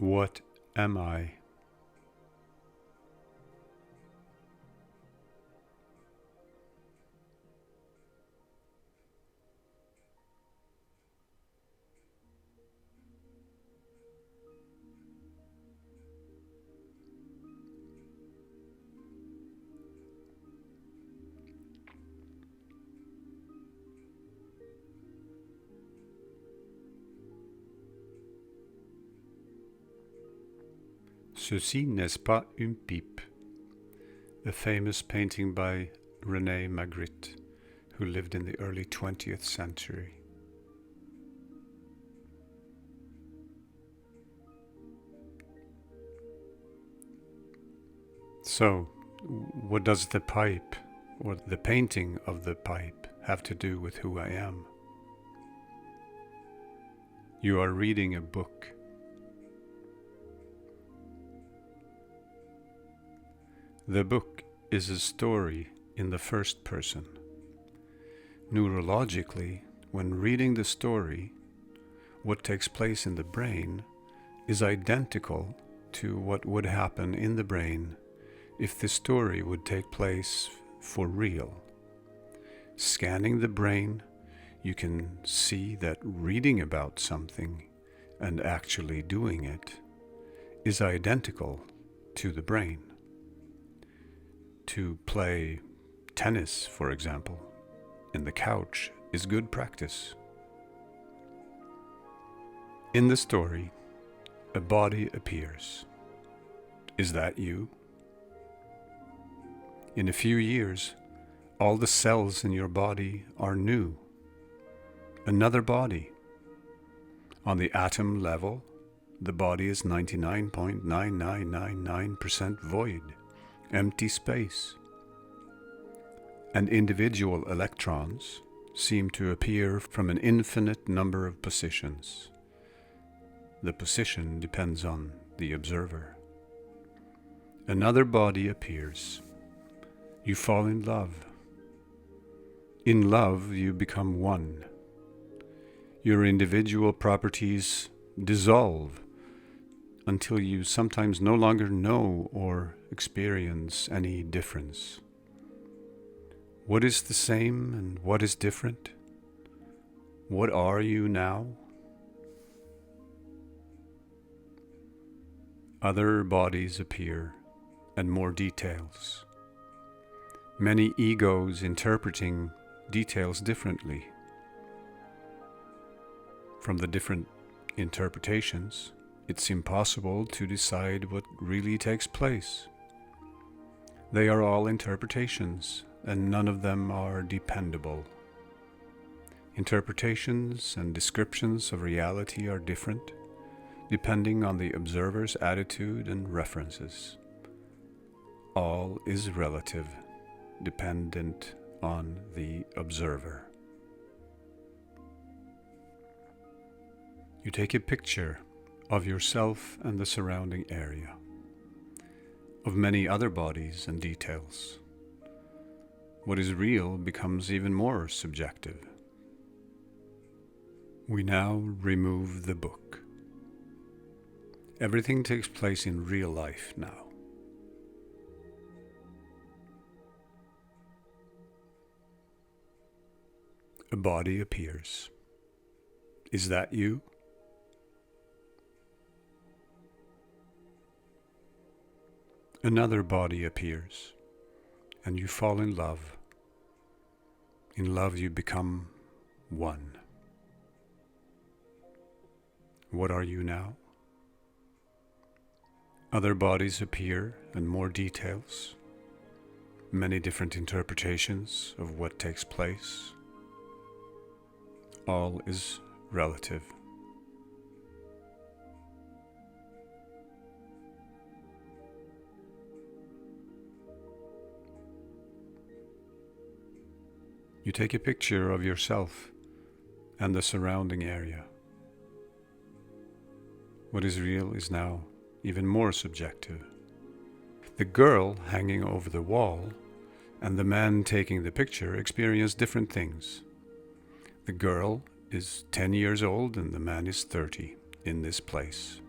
What am I? Ceci n'est pas une pipe, a famous painting by René Magritte, who lived in the early 20th century. So, what does the pipe, or the painting of the pipe, have to do with who I am? You are reading a book. The book is a story in the first person. Neurologically, when reading the story, what takes place in the brain is identical to what would happen in the brain if the story would take place for real. Scanning the brain, you can see that reading about something and actually doing it is identical to the brain. To play tennis, for example, in the couch is good practice. In the story, a body appears. Is that you? In a few years, all the cells in your body are new. Another body. On the atom level, the body is 99.9999% void, empty space. And individual electrons seem to appear from an infinite number of positions. The position depends on the observer. Another body appears. You fall in love. In love, you become one. Your individual properties dissolve until you sometimes no longer know or experience any difference. What is the same and what is different? What are you now? Other bodies appear, and more details. Many egos interpreting details differently. From the different interpretations, it's impossible to decide what really takes place. They are all interpretations, and none of them are dependable. Interpretations and descriptions of reality are different, depending on the observer's attitude and references. All is relative, dependent on the observer. You take a picture of yourself and the surrounding area, of many other bodies and details. What is real becomes even more subjective. We now remove the book. Everything takes place in real life now. A body appears. Is that you? Another body appears, and you fall in love. In love you become one. What are you now? Other bodies appear, and more details. Many different interpretations of what takes place. All is relative. You take a picture of yourself and the surrounding area. What is real is now even more subjective. The girl hanging over the wall and the man taking the picture experience different things. The girl is 10 years old and the man is 30 in this place.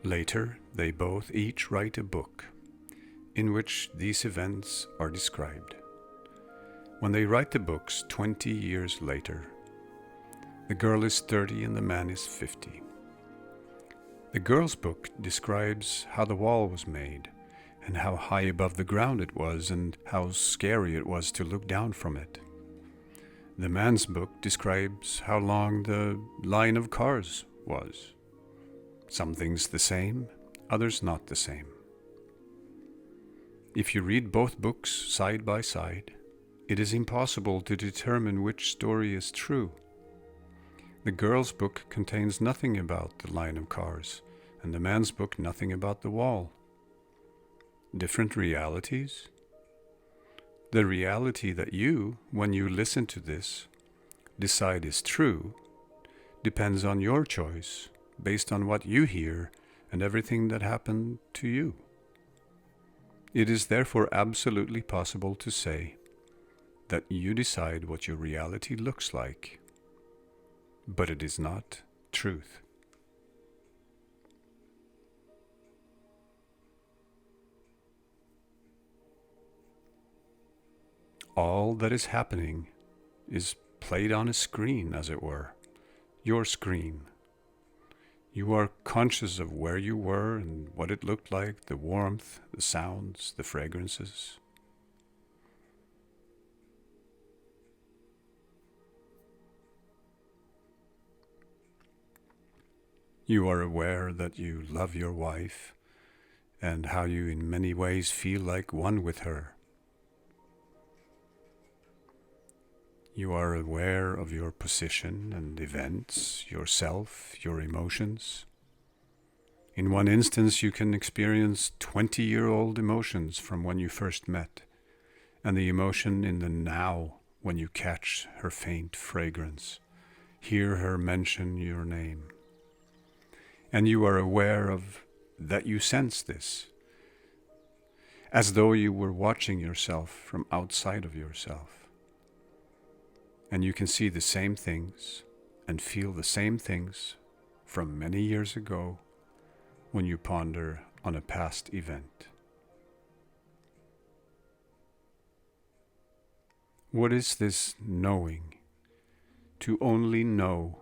Later, they both each write a book in which these events are described. When they write the books 20 years later, the girl is 30 and the man is 50. The girl's book describes how the wall was made and how high above the ground it was and how scary it was to look down from it. The man's book describes how long the line of cars was. Some things the same, others not the same. If you read both books side by side, it is impossible to determine which story is true. The girl's book contains nothing about the line of cars, and the man's book nothing about the wall. Different realities? The reality that you, when you listen to this, decide is true, depends on your choice, based on what you hear and everything that happened to you. It is therefore absolutely possible to say that you decide what your reality looks like, but it is not truth. All that is happening is played on a screen, as it were, your screen. You are conscious of where you were and what it looked like, the warmth, the sounds, the fragrances. You are aware that you love your wife and how you in many ways feel like one with her. You are aware of your position and events, yourself, your emotions. In one instance, you can experience 20-year-old emotions from when you first met, and the emotion in the now when you catch her faint fragrance, hear her mention your name. And you are aware of that you sense this, as though you were watching yourself from outside of yourself. And you can see the same things and feel the same things from many years ago when you ponder on a past event. What is this knowing? To only know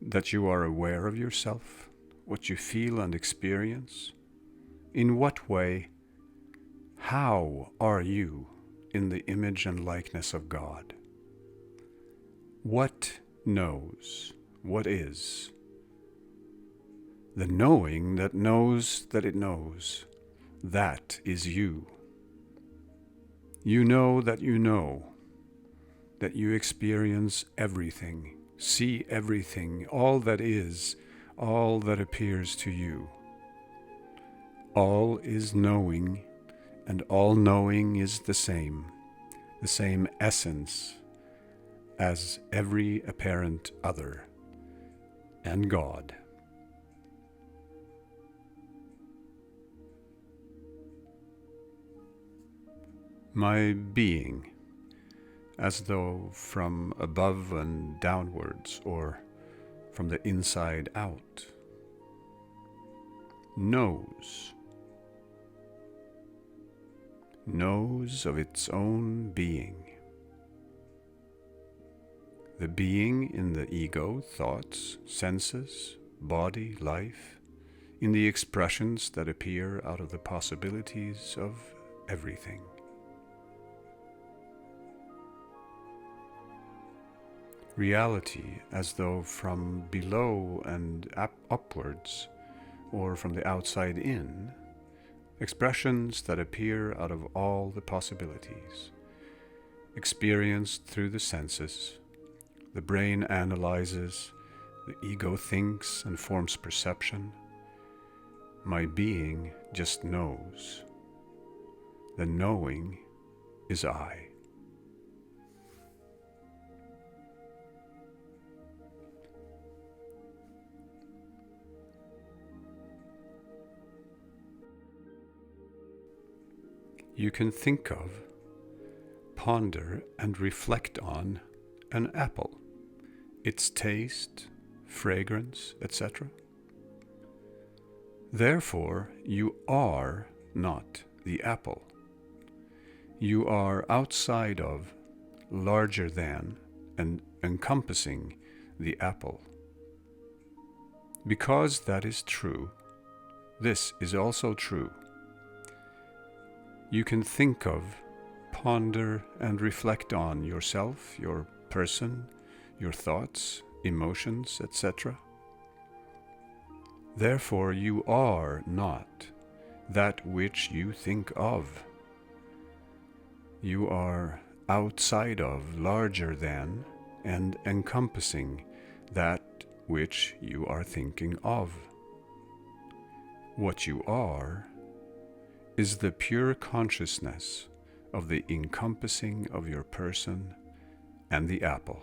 that you are aware of yourself, what you feel and experience. In what way? How are you in the image and likeness of God? What knows? What is? The knowing that knows that it knows, that is you. You know that you experience everything, see everything, all that is, all that appears to you. All is knowing, and all knowing is the same essence as every apparent other, and God. My being, as though from above and downwards, or from the inside out, knows of its own being. The being in the ego, thoughts, senses, body, life, in the expressions that appear out of the possibilities of everything. Reality as though from below and upwards, or from the outside in, expressions that appear out of all the possibilities, experienced through the senses. The brain analyzes, the ego thinks and forms perception. My being just knows. The knowing is I. You can think of, ponder and reflect on an apple, its taste, fragrance, etc. Therefore, you are not the apple. You are outside of, larger than, and encompassing the apple. Because that is true, this is also true. You can think of, ponder, and reflect on yourself, your person, your thoughts, emotions, etc. Therefore, you are not that which you think of. You are outside of, larger than, and encompassing that which you are thinking of. What you are is the pure consciousness of the encompassing of your person and the apple.